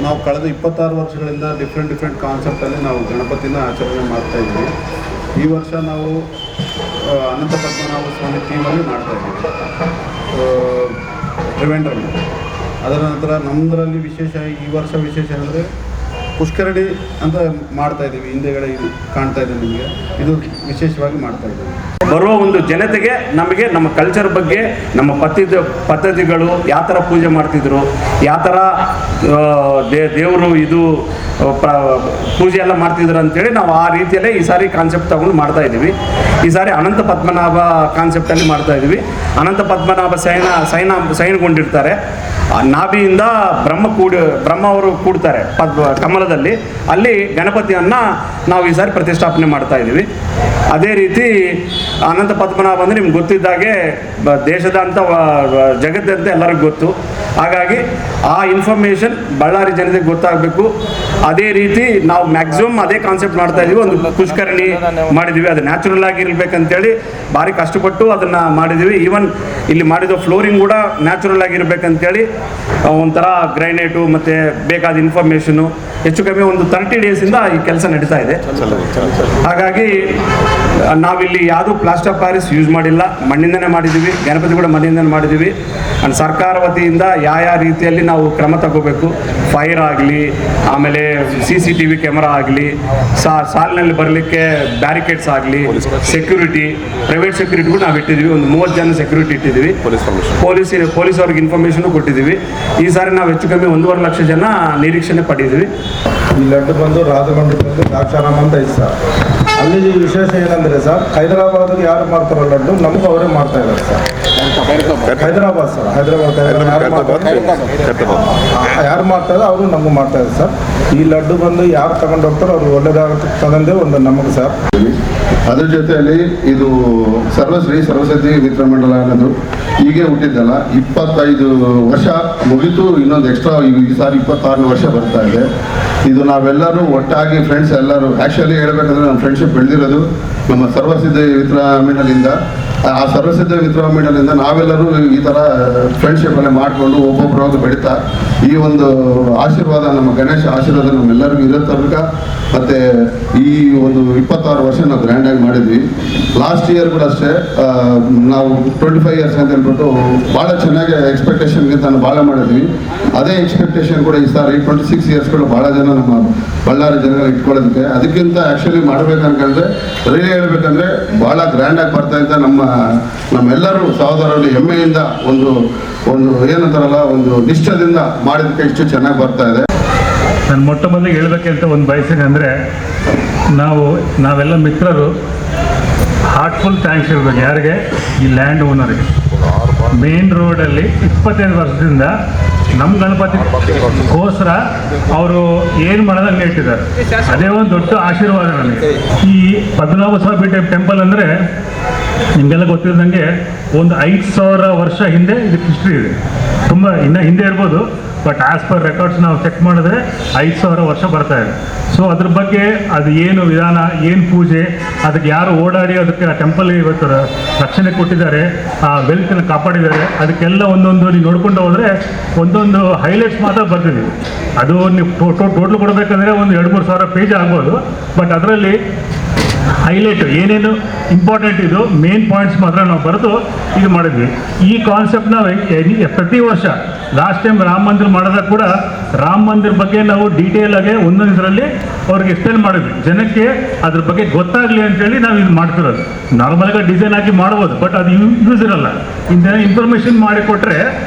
ನಾವು ಕಳೆದ 26 ವರ್ಷಗಳಿಂದ ಡಿಫ್ರೆಂಟ್ ಕಾನ್ಸೆಪ್ಟಲ್ಲಿ ನಾವು ಗಣಪತಿನ ಆಚರಣೆ ಮಾಡ್ತಾಯಿದ್ವಿ. ಈ ವರ್ಷ ನಾವು ಅನಂತ ಪದ್ಮನಾಭ ಸ್ವಾಮಿ ಥೀಮಲ್ಲಿ ಮಾಡ್ತಾಯಿದ್ದೀವಿ ಟ್ರಿವೆಂಡ್ರಮ್. ಅದರ ನಂತರ ನಮ್ಮದರಲ್ಲಿ ವಿಶೇಷ ಈ ವರ್ಷ ವಿಶೇಷ ಅಂದರೆ ಪುಷ್ಕರಣಿ ಅಂತ ಮಾಡ್ತಾಯಿದ್ದೀವಿ. ಹಿಂದೆಗಡೆ ಇದು ಕಾಣ್ತಾ ಇದೆ ನಿಮಗೆ, ಇದು ವಿಶೇಷವಾಗಿ ಮಾಡ್ತಾಯಿದ್ದೀವಿ. ಬರುವ ಒಂದು ಜನತೆಗೆ ನಮಗೆ ನಮ್ಮ ಕಲ್ಚರ್ ಬಗ್ಗೆ, ನಮ್ಮ ಪದ್ಧತಿಗಳು ಯಾವ ಥರ ಪೂಜೆ ಮಾಡ್ತಿದ್ರು, ಯಾವ ಥರ ದೇವರು ಇದು ಪೂಜೆ ಎಲ್ಲ ಮಾಡ್ತಿದ್ರು ಅಂತೇಳಿ ನಾವು ಆ ರೀತಿಯಲ್ಲೇ ಈ ಸಾರಿ ಕಾನ್ಸೆಪ್ಟ್ ತಗೊಂಡು ಮಾಡ್ತಾಯಿದ್ದೀವಿ. ಈ ಸಾರಿ ಅನಂತ ಪದ್ಮನಾಭ ಕಾನ್ಸೆಪ್ಟಲ್ಲಿ ಮಾಡ್ತಾಯಿದ್ದೀವಿ. ಅನಂತ ಪದ್ಮನಾಭ ಶಯನಗೊಂಡಿರ್ತಾರೆ. ನಾಭಿಯಿಂದ ಬ್ರಹ್ಮ ಅವರು ಕೂಡ್ತಾರೆ ಕಮಲದಲ್ಲಿ. ಅಲ್ಲಿ ಗಣಪತಿಯನ್ನು ನಾವು ಈ ಸಾರಿ ಪ್ರತಿಷ್ಠಾಪನೆ ಮಾಡ್ತಾ ಇದ್ದೀವಿ. ಅದೇ ರೀತಿ ಅನಂತ ಪದ್ಮನಾಭ ಅಂದರೆ ನಿಮ್ಗೆ ಗೊತ್ತಿದ್ದಾಗೆ ದೇಶದಂತ ಜಗತ್ತಂತೆ ಎಲ್ಲರಿಗೂ ಗೊತ್ತು. ಹಾಗಾಗಿ ಆ ಇನ್ಫಾರ್ಮೇಷನ್ ಬಳ್ಳಾರಿ ಜನತೆಗೆ ಗೊತ್ತಾಗಬೇಕು. ಅದೇ ರೀತಿ ನಾವು ಮ್ಯಾಕ್ಸಿಮಮ್ ಅದೇ ಕಾನ್ಸೆಪ್ಟ್ ಮಾಡ್ತಾ ಇದ್ದೀವಿ. ಒಂದು ಪುಷ್ಕರಣಿ ಮಾಡಿದ್ದೀವಿ, ಅದು ನ್ಯಾಚುರಲ್ ಆಗಿರ್ಬೇಕಂತೇಳಿ ಭಾರಿ ಕಷ್ಟಪಟ್ಟು ಅದನ್ನು ಮಾಡಿದ್ದೀವಿ. ಈವನ್ ಇಲ್ಲಿ ಮಾಡಿದ ಫ್ಲೋರಿಂಗ್ ಕೂಡ ನ್ಯಾಚುರಲ್ ಆಗಿರ್ಬೇಕಂತೇಳಿ ಒಂಥರ ಗ್ರೈನೇಟು ಮತ್ತು ಬೇಕಾದ ಇನ್ಫಾರ್ಮೇಷನು ಹೆಚ್ಚು ಕಮ್ಮಿ ಒಂದು 30 ಡೇಸಿಂದ ಈ ಕೆಲಸ ನಡೀತಾ ಇದೆ. ಹಾಗಾಗಿ ನಾವಿಲ್ಲಿ ಯಾವುದೂ ಪ್ಲಾಸ್ಟರ್ ಆಫ್ ಪ್ಯಾರಿಸ್ ಯೂಸ್ ಮಾಡಿಲ್ಲ, ಮಣ್ಣಿಂದನೇ ಮಾಡಿದ್ದೀವಿ. ಗಣಪತಿ ಕೂಡ ಮಣ್ಣಿಂದನೇ ಮಾಡಿದ್ದೀವಿ. ಆ್ಯಂಡ್ ಸರ್ಕಾರ ವತಿಯಿಂದ ಯಾವ ರೀತಿಯಲ್ಲಿ ನಾವು ಕ್ರಮ ತಗೋಬೇಕು, ಫೈರ್ ಆಗಲಿ, ಆಮೇಲೆ CCTV ಕ್ಯಾಮರಾ ಆಗಲಿ, ಸಾಲಿನಲ್ಲಿ ಬರಲಿಕ್ಕೆ ಬ್ಯಾರಿಕೇಡ್ಸ್ ಆಗಲಿ, ಸೆಕ್ಯೂರಿಟಿ, ಪ್ರೈವೇಟ್ ಸೆಕ್ಯೂರಿಟಿ ಕೂಡ ನಾವು ಇಟ್ಟಿದ್ದೀವಿ. ಒಂದು 30 ಜನ ಸೆಕ್ಯೂರಿಟಿ ಇಟ್ಟಿದ್ದೀವಿ. ಪೊಲೀಸ್ ಅವ್ರಿಗೆ ಇನ್ಫಾರ್ಮೇಷನು ಕೊಟ್ಟಿದ್ದೀವಿ. ಈ ಸಾರಿ ನಾವು ಹೆಚ್ಚು ಕಮ್ಮಿ 1.5 ಲಕ್ಷ ಜನ ನಿರೀಕ್ಷಣೆ ಪಡೆದಿದ್ವಿ. ಈ ಲಡ್ಡು ಬಂದು ರಾಜಮಂಡ್ರಿಯಲ್ಲಿ ದ್ರಾಕ್ಷಾರಾಮ ಅಂತ ಇದೆ ಸರ್. ಅಲ್ಲಿ ವಿಶೇಷ ಏನಂದರೆ ಸರ್, ಹೈದರಾಬಾದ್ಗೆ ಯಾರು ಮಾಡ್ತಾರೋ ಲಡ್ಡು ನಮಗೂ ಅವರೇ ಮಾಡ್ತಾ ಇದ್ದಾರೆ ಸರ್. ಹೈದರಾಬಾದ್ ಸರ್, ಹೈದರಾಬಾದ್ ಯಾರು ಮಾಡ್ತಾರೆ ಅವರು ನಮಗೂ ಮಾಡ್ತಾ ಇದ್ದಾರೆ ಸರ್. ಈ ಲಡ್ಡು ಬಂದು ಯಾರು ತಗೊಂಡು ಹೋಗ್ತಾರೋ ಅವ್ರು ಒಳ್ಳೆಯದಾಗತಕ್ಕಂದೇ ಒಂದು ನಮಗೆ ಸರ್. ಅದ್ರ ಜೊತೆಯಲ್ಲಿ ಇದು ಸರ್ವಶ್ರೀ ಸರಸ್ವತಿ ಮಿತ್ರ ಮಂಡಲ ಅನ್ನೋದು ಹೀಗೆ ಹುಟ್ಟಿದ್ದಲ್ಲ, 25 ವರ್ಷ ಮುಗಿತು. ಇನ್ನೊಂದು ಎಕ್ಸ್ಟ್ರಾ ಈ ಸಾರಿ 26ನೇ ವರ್ಷ ಬರ್ತಾ ಇದೆ. ಇದು ನಾವೆಲ್ಲರೂ ಒಟ್ಟಾಗಿ ಫ್ರೆಂಡ್ಸ್ ಎಲ್ಲರೂ, ಆ್ಯಕ್ಚುಲಿ ಹೇಳ್ಬೇಕಂದ್ರೆ ನಮ್ಮ ಫ್ರೆಂಡ್ಶಿಪ್ ಬೆಳೆದಿರೋದು ನಮ್ಮ ಸರ್ವಸಿದ್ಧ ವಿತ್ರಾಮಿನಲ್ಲಿಂದ. ಆ ಸರ್ವಸಿದ್ಧ ವಿತ್ರಾಮಿನಲ್ಲಿಂದ ನಾವೆಲ್ಲರೂ ಈ ಥರ ಫ್ರೆಂಡ್ಶಿಪ್ಪಲ್ಲೇ ಮಾಡಿಕೊಂಡು ಒಬ್ಬೊಬ್ಬರಾಗಿ ಬೆಳೀತಾ ಈ ಒಂದು ಆಶೀರ್ವಾದ, ನಮ್ಮ ಗಣೇಶ ಆಶೀರ್ವಾದ ನಮ್ಮೆಲ್ಲರಿಗೂ ಇರೋ ತನಕ. ಮತ್ತು ಈ ಒಂದು 26 ವರ್ಷ ನಾವು ಗ್ರ್ಯಾಂಡಾಗಿ ಮಾಡಿದ್ವಿ. ಲಾಸ್ಟ್ ಇಯರ್ ಕೂಡ ಅಷ್ಟೇ ನಾವು 25 ಇಯರ್ಸ್ ಅಂತ ಹೇಳ್ಬಿಟ್ಟು ಭಾಳ ಚೆನ್ನಾಗಿ ಎಕ್ಸ್ಪೆಕ್ಟೇಷನ್ಗಿಂತ ಭಾಳ ಮಾಡಿದ್ವಿ. ಅದೇ ಎಕ್ಸ್ಪೆಕ್ಟೇಷನ್ ಕೂಡ ಈ ಸಾರಿ 26 ಇಯರ್ಸ್ಗಳು ಭಾಳ ಜನ ನಮ್ಮ ಬಳ್ಳಾರಿ ಜನಗಳು ಇಟ್ಕೊಳ್ಳೋದಕ್ಕೆ. ಅದಕ್ಕಿಂತ ಆ್ಯಕ್ಚುಲಿ ಮಾಡಬೇಕಂದ್ರೆ ರಿಯಲಿ ಹೇಳ್ಬೇಕಂದ್ರೆ ಭಾಳ ಗ್ರ್ಯಾಂಡಾಗಿ ಬರ್ತಾ ಇದ್ದ ನಮ್ಮೆಲ್ಲರೂ ಸಹೋದರರಲ್ಲಿ ಹೆಮ್ಮೆಯಿಂದ ಒಂದು ಏನಂತಾರಲ್ಲ, ಒಂದು ನಿಷ್ಠದಿಂದ ಮಾಡಿದಕ್ಕೆ ಇಷ್ಟು ಚೆನ್ನಾಗಿ ಬರ್ತಾ ಇದೆ. ನಾನು ಮೊಟ್ಟ ಮೊದಲಿಗೆ ಹೇಳಬೇಕಂತ ಒಂದು ಬಯಸಿದೆ ಅಂದರೆ, ನಾವೆಲ್ಲ ಮಿತ್ರರು ಹಾರ್ಟ್ಫುಲ್ ಥ್ಯಾಂಕ್ಸ್ ಇರಬೇಕು. ಯಾರಿಗೆ? ಈ ಲ್ಯಾಂಡ್ ಓನರಿಗೆ. ಮೇನ್ ರೋಡಲ್ಲಿ 25 ವರ್ಷದಿಂದ ನಮ್ಮ ಗಣಪತಿಗೋಸ್ಕರ ಅವರು ಏನು ಮಾಡೋದಂಗೆ ಇಟ್ಟಿದ್ದಾರೆ. ಅದೇ ಒಂದು ದೊಡ್ಡ ಆಶೀರ್ವಾದ ನನಗೆ. ಈ ಪದ್ಮನಾಭ ಸ್ವಾಮಿ ಟೆಂಪಲ್ ಅಂದರೆ ನಿಮಗೆಲ್ಲ ಗೊತ್ತಿದ್ದಂಗೆ ಒಂದು 5,000 ವರ್ಷ ಹಿಂದೆ ಇದಕ್ಕೆ ಹಿಸ್ಟ್ರಿ ಇದೆ. ತುಂಬ ಇನ್ನು ಹಿಂದೆ ಇರ್ಬೋದು, ಬಟ್ ಆ್ಯಸ್ ಪರ್ ರೆಕಾರ್ಡ್ಸ್ ನಾವು ಚೆಕ್ ಮಾಡಿದ್ರೆ 5,000 ವರ್ಷ ಬರ್ತಾ ಇದೆ. ಸೊ ಅದ್ರ ಬಗ್ಗೆ ಅದು ಏನು ವಿಧಾನ, ಏನು ಪೂಜೆ, ಅದಕ್ಕೆ ಯಾರು ಓಡಾಡಿ ಅದಕ್ಕೆ ಟೆಂಪಲ್ ಇವತ್ತು ರಕ್ಷಣೆ ಕೊಟ್ಟಿದ್ದಾರೆ, ಆ ವೆಲ್ತ್ನ ಕಾಪಾಡಿದ್ದಾರೆ, ಅದಕ್ಕೆಲ್ಲ ಒಂದೊಂದು ನೀವು ನೋಡ್ಕೊಂಡು ಹೋದರೆ ಒಂದೊಂದು ಹೈಲೈಟ್ಸ್ ಮಾತ್ರ ಬರ್ತಿದ್ದೀವಿ. ಅದು ನೀವು ಟೋಟಲ್ ಕೊಡಬೇಕಂದ್ರೆ ಒಂದು 2-3 ಸಾವಿರ ಪೇಜ್ ಆಗ್ಬೋದು. ಬಟ್ ಅದರಲ್ಲಿ ಹೈಲೈಟ್ ಏನೇನು ಇಂಪಾರ್ಟೆಂಟ್ ಇದು ಮೇನ್ ಪಾಯಿಂಟ್ಸ್ ಮಾತ್ರ ನಾವು ಬರೆದು ಇದು ಮಾಡಿದ್ವಿ. ಈ ಕಾನ್ಸೆಪ್ಟ್ನ ಪ್ರತಿ ವರ್ಷ ಲಾಸ್ಟ್ ಟೈಮ್ ರಾಮ ಮಂದಿರ ಮಾಡಿದಾಗ ಕೂಡ ರಾಮ ಮಂದಿರ ಬಗ್ಗೆ ನಾವು ಡೀಟೇಲ್ ಆಗಿ ಒಂದೊಂದು ಇದರಲ್ಲಿ ಅವ್ರಿಗೆ ಎಕ್ಸ್ಪ್ಲೇನ್ ಮಾಡಿದ್ವಿ. ಜನಕ್ಕೆ ಅದ್ರ ಬಗ್ಗೆ ಗೊತ್ತಾಗಲಿ ಅಂತೇಳಿ ನಾವು ಇದು ಮಾಡ್ತಿರೋದು. ನಾರ್ಮಲಾಗಿ ಡಿಸೈನ್ ಹಾಕಿ ಮಾಡ್ಬೋದು, ಬಟ್ ಅದು ಯೂಸ್ ಇರಲ್ಲ. ಇಂಥ ಇನ್ಫಾರ್ಮೇಷನ್ ಮಾಡಿಕೊಟ್ರೆ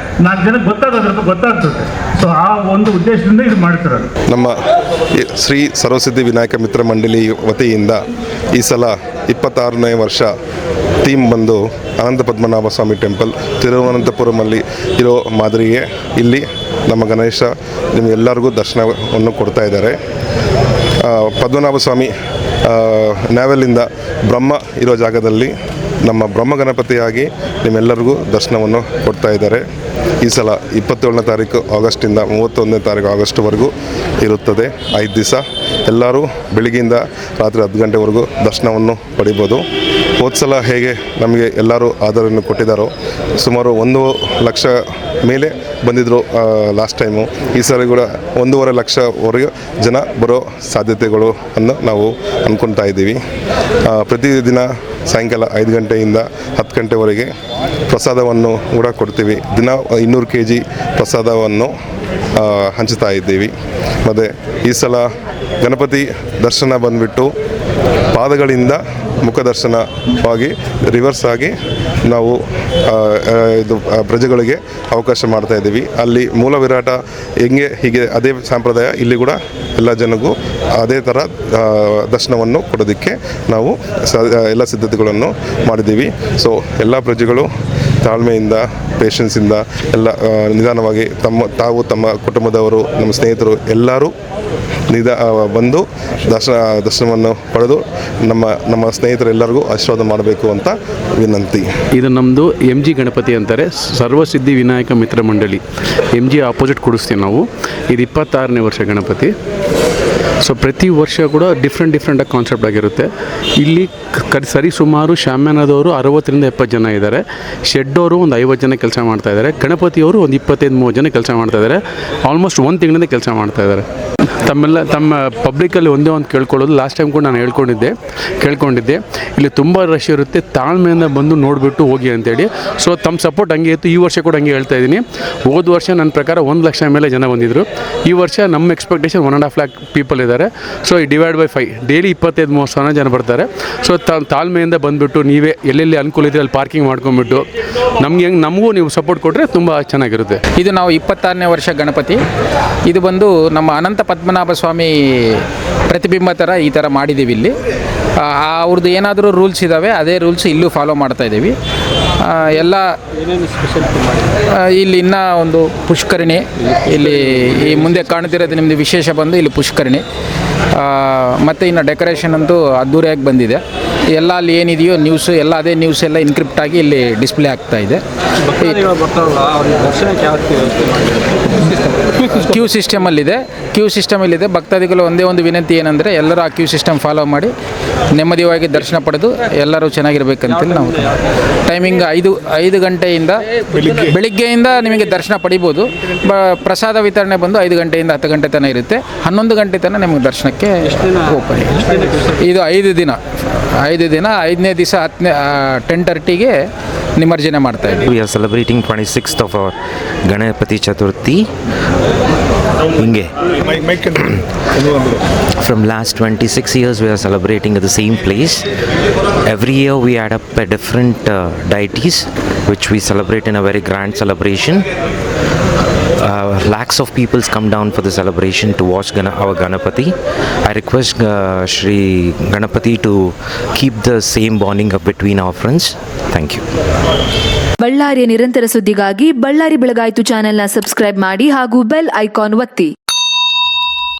4 ಜನಕ್ಕೆ ಗೊತ್ತಾಗ್ತದೆ. ಸೊ ಆ ಒಂದು ಉದ್ದೇಶದಿಂದ ಇದು ಮಾಡ್ತಿರೋದು. ನಮ್ಮ ಶ್ರೀ ಸರಸ್ವತಿ ವಿನಾಯಕ ಮಿತ್ರ ಮಂಡಳಿ ವತಿಯಿಂದ ಈ ಸಲ 26ನೇ ವರ್ಷ ಥೀಮ್ ಬಂದು ಅನಂತ ಪದ್ಮನಾಭ ಸ್ವಾಮಿ ಟೆಂಪಲ್ ತಿರುವನಂತಪುರಮಲ್ಲಿ ಇರೋ ಮಾದರಿಗೆ ಇಲ್ಲಿ ನಮ್ಮ ಗಣೇಶ ನಿಮಗೆಲ್ಲರಿಗೂ ದರ್ಶನವನ್ನು ಕೊಡ್ತಾ ಇದ್ದಾರೆ. ಪದ್ಮನಾಭ ಸ್ವಾಮಿ ನ್ಯಾವೆಲ್ಲಿಂದ ಬ್ರಹ್ಮ ಇರೋ ಜಾಗದಲ್ಲಿ ನಮ್ಮ ಬ್ರಹ್ಮ ಗಣಪತಿಯಾಗಿ ನಿಮ್ಮೆಲ್ಲರಿಗೂ ದರ್ಶನವನ್ನು ಕೊಡ್ತಾ ಇದ್ದಾರೆ. ಈ ಸಲ 27ನೇ ತಾರೀಕು ಆಗಸ್ಟಿಂದ 31ನೇ ತಾರೀಕು ಆಗಸ್ಟ್ವರೆಗೂ ಇರುತ್ತದೆ. 5 ದಿವಸ ಎಲ್ಲರೂ ಬೆಳಗ್ಗೆಯಿಂದ ರಾತ್ರಿ 10 ಗಂಟೆವರೆಗೂ ದರ್ಶನವನ್ನು ಪಡಿಬೋದು. ಹೋದ ಸಲ ಹೇಗೆ ನಮಗೆ ಎಲ್ಲರೂ ಆಧಾರವನ್ನು ಕೊಟ್ಟಿದ್ದಾರೋ ಸುಮಾರು 1 ಲಕ್ಷ ಮೇಲೆ ಬಂದಿದ್ದರು ಲಾಸ್ಟ್ ಟೈಮು. ಈ ಸಲ ಕೂಡ 1.5 ಲಕ್ಷವರೆಗೆ ಜನ ಬರೋ ಸಾಧ್ಯತೆಗಳು ಅನ್ನು ನಾವು ಅಂದ್ಕೊಳ್ತಾ ಇದ್ದೀವಿ. ಪ್ರತಿದಿನ ಸಾಯಂಕಾಲ 5 ಗಂಟೆಯಿಂದ 10 ಗಂಟೆವರೆಗೆ ಪ್ರಸಾದವನ್ನು ಕೂಡ ಕೊಡ್ತೀವಿ. ದಿನ 200 kg ಪ್ರಸಾದವನ್ನು ಹಂಚುತ್ತಾ ಇದ್ದೀವಿ. ಮತ್ತು ಈ ಸಲ ಗಣಪತಿ ದರ್ಶನ ಬಂದುಬಿಟ್ಟು ಪಾದಗಳಿಂದ ಮುಖ ದರ್ಶನವಾಗಿ ರಿವರ್ಸ್ ಆಗಿ ನಾವು ಇದು ಪ್ರಜೆಗಳಿಗೆ ಅವಕಾಶ ಮಾಡ್ತಾ ಇದ್ದೀವಿ. ಅಲ್ಲಿ ಮೂಲ ವಿರಾಟ ಹೆಂಗೆ ಹೀಗೆ ಅದೇ ಸಂಪ್ರದಾಯ ಇಲ್ಲಿ ಕೂಡ ಎಲ್ಲ ಜನಗೂ ಅದೇ ಥರ ದರ್ಶನವನ್ನು ಕೊಡೋದಕ್ಕೆ ನಾವು ಎಲ್ಲ ಸಿದ್ಧತೆಗಳನ್ನು ಮಾಡಿದ್ದೀವಿ. ಸೊ ಎಲ್ಲ ಪ್ರಜೆಗಳು ತಾಳ್ಮೆಯಿಂದ ಪೇಷನ್ಸಿಂದ ಎಲ್ಲ ನಿಧಾನವಾಗಿ ತಮ್ಮ ಕುಟುಂಬದವರು ನಮ್ಮ ಸ್ನೇಹಿತರು ಎಲ್ಲರೂ ಬಂದು ದರ್ಶನವನ್ನು ಪಡೆದು ನಮ್ಮ ಸ್ನೇಹಿತರೆಲ್ಲರಿಗೂ ಆಶೀರ್ವಾದ ಮಾಡಬೇಕು ಅಂತ ವಿನಂತಿ. ಇದು ನಮ್ಮದು MG ಗಣಪತಿ ಅಂತಾರೆ, ಸರ್ವಸಿದ್ಧಿ ವಿನಾಯಕ ಮಿತ್ರ ಮಂಡಳಿ. MG ಆಪೋಸಿಟ್ ಕೊಡಿಸ್ತೀವಿ ನಾವು. ಇದು 26ನೇ ವರ್ಷ ಗಣಪತಿ. ಸೊ ಪ್ರತಿ ವರ್ಷ ಕೂಡ ಡಿಫ್ರೆಂಟಾಗಿ ಕಾನ್ಸೆಪ್ಟ್ ಆಗಿರುತ್ತೆ. ಇಲ್ಲಿ ಸರಿ ಸುಮಾರು ಶಾಮ್ಯಾನದವರು 60ರಿಂದ 70 ಜನ ಇದ್ದಾರೆ. ಶೆಡ್ಡವರು ಒಂದು 50 ಜನ ಕೆಲಸ ಮಾಡ್ತಾಯಿದ್ದಾರೆ. ಗಣಪತಿಯವರು ಒಂದು 25-30 ಜನ ಕೆಲಸ ಮಾಡ್ತಾಯಿದ್ದಾರೆ. ಆಲ್ಮೋಸ್ಟ್ 1 ತಿಂಗಳಿಂದ ಕೆಲಸ ಮಾಡ್ತಾಯಿದ್ದಾರೆ. ತಮ್ಮ ಪಬ್ಲಿಕಲ್ಲಿ ಒಂದೇ ಒಂದು ಕೇಳ್ಕೊಳ್ಳೋದು, ಲಾಸ್ಟ್ ಟೈಮ್ ಕೂಡ ನಾನು ಕೇಳ್ಕೊಂಡಿದ್ದೆ ಇಲ್ಲಿ ತುಂಬ ರಶ್ ಇರುತ್ತೆ, ತಾಳ್ಮೆಯಿಂದ ಬಂದು ನೋಡಿಬಿಟ್ಟು ಹೋಗಿ ಅಂತೇಳಿ. ಸೊ ತಮ್ಮ ಸಪೋರ್ಟ್ ಹಂಗೆ ಇತ್ತು. ಈ ವರ್ಷ ಕೂಡ ಹಂಗೆ ಹೇಳ್ತಾ ಇದ್ದೀನಿ. ಹೋದ ವರ್ಷ ನನ್ನ ಪ್ರಕಾರ 1 ಲಕ್ಷ ಮೇಲೆ ಜನ ಬಂದಿದ್ದರು. ಈ ವರ್ಷ ನಮ್ಮ ಎಕ್ಸ್ಪೆಕ್ಟೇಷನ್ 1.5 lakh ಪೀಪಲ್ ಇದ್ದಾರೆ. ಸೊ ಈ ಡಿವೈಡ್ ಬೈ 5 ಡೈಲಿ 25-30 ಸಾವಿರ ಜನ ಬರ್ತಾರೆ. ಸೊ ತಾಳ್ಮೆಯಿಂದ ಬಂದುಬಿಟ್ಟು ನೀವೇ ಎಲ್ಲೆಲ್ಲಿ ಅನುಕೂಲ ಇದೆ ಅಲ್ಲಿ ಪಾರ್ಕಿಂಗ್ ಮಾಡ್ಕೊಂಬಿಟ್ಟು ನಮಗೂ ನೀವು ಸಪೋರ್ಟ್ ಕೊಟ್ಟರೆ ತುಂಬ ಚೆನ್ನಾಗಿರುತ್ತೆ. ಇದು ನಾವು 26ನೇ ವರ್ಷ ಗಣಪತಿ. ಇದು ಬಂದು ನಮ್ಮ ಅನಂತ ಪದ್ಮನಾಭ ಸ್ವಾಮಿ ಪ್ರತಿಬಿಂಬ ಥರ ಈ ಥರ ಮಾಡಿದ್ದೀವಿ. ಇಲ್ಲಿ ಅವ್ರದ್ದು ಏನಾದರೂ ರೂಲ್ಸ್ ಇದ್ದಾವೆ, ಅದೇ ರೂಲ್ಸ್ ಇಲ್ಲೂ ಫಾಲೋ ಮಾಡ್ತಾ ಇದ್ದೀವಿ. ಎಲ್ಲ ಇಲ್ಲಿ ಇನ್ನೂ ಒಂದು ಪುಷ್ಕರಣಿ, ಇಲ್ಲಿ ಈ ಮುಂದೆ ಕಾಣ್ತಿರೋದು ನಿಮ್ಮದು ವಿಶೇಷ ಬಂದು ಇಲ್ಲಿ ಪುಷ್ಕರಣಿ. ಮತ್ತು ಇನ್ನು ಡೆಕೋರೇಷನ್ ಅಂತೂ ಅದ್ದೂರಿಯಾಗಿ ಬಂದಿದೆ. ಎಲ್ಲ ಅಲ್ಲಿ ಏನಿದೆಯೋ ನ್ಯೂಸು ಎಲ್ಲ ಅದೇ ನ್ಯೂಸ್ ಎಲ್ಲ ಇನ್ಕ್ರಿಪ್ಟ್ ಆಗಿ ಇಲ್ಲಿ ಡಿಸ್ಪ್ಲೇ ಆಗ್ತಾ ಇದೆ. ಕ್ಯೂ ಸಿಸ್ಟಮಲ್ಲಿದೆ. ಭಕ್ತಾದಿಗಳು ಒಂದೇ ಒಂದು ವಿನಂತಿ ಏನಂದರೆ ಎಲ್ಲರೂ ಆ ಕ್ಯೂ ಸಿಸ್ಟಮ್ ಫಾಲೋ ಮಾಡಿ ನೆಮ್ಮದಿಯಾಗಿ ದರ್ಶನ ಪಡೆದು ಎಲ್ಲರೂ ಚೆನ್ನಾಗಿರ್ಬೇಕಂತೇಳಿ ನಾವು ಟೈಮಿಂಗ್ 5 ಗಂಟೆಯಿಂದ ಬೆಳಿಗ್ಗೆಯಿಂದ ನಿಮಗೆ ದರ್ಶನ ಪಡಿಬೋದು. ಪ್ರಸಾದ ವಿತರಣೆ ಬಂದು 5 ಗಂಟೆಯಿಂದ 10 ಗಂಟೆ ತನಕ ಇರುತ್ತೆ. 11 ಗಂಟೆ ತನಕ ನಿಮಗೆ ದರ್ಶನಕ್ಕೆ ಓಪನ್. ಇದು 5 ದಿನ. 5ನೇ ದಿವಸ 10:30ಗೆ ನಿಮಜ್ಜನೆ ಮಾಡ್ತಾ ಇದ್ದೀವಿ. We are celebrating 26th of our Ganapati Chaturthi. Inge. From last 26 years we are celebrating at the same place. Every year we add up a different deities which we celebrate in a very grand celebration. Lakhs of people come down for the celebration to watch our Ganapati. I request Shri Ganapati to keep the same bonding up between our friends. Thank you. ಬಳ್ಳಾರಿಯ ನಿರಂತರ ಸುದ್ದಿಗಾಗಿ ಬಳ್ಳಾರಿ ಬೆಳಗಾಯಿತು ಚಾನೆಲ್ನ subscribe ಮಾಡಿ ಹಾಗೂ bell icon ಒತ್ತಿ.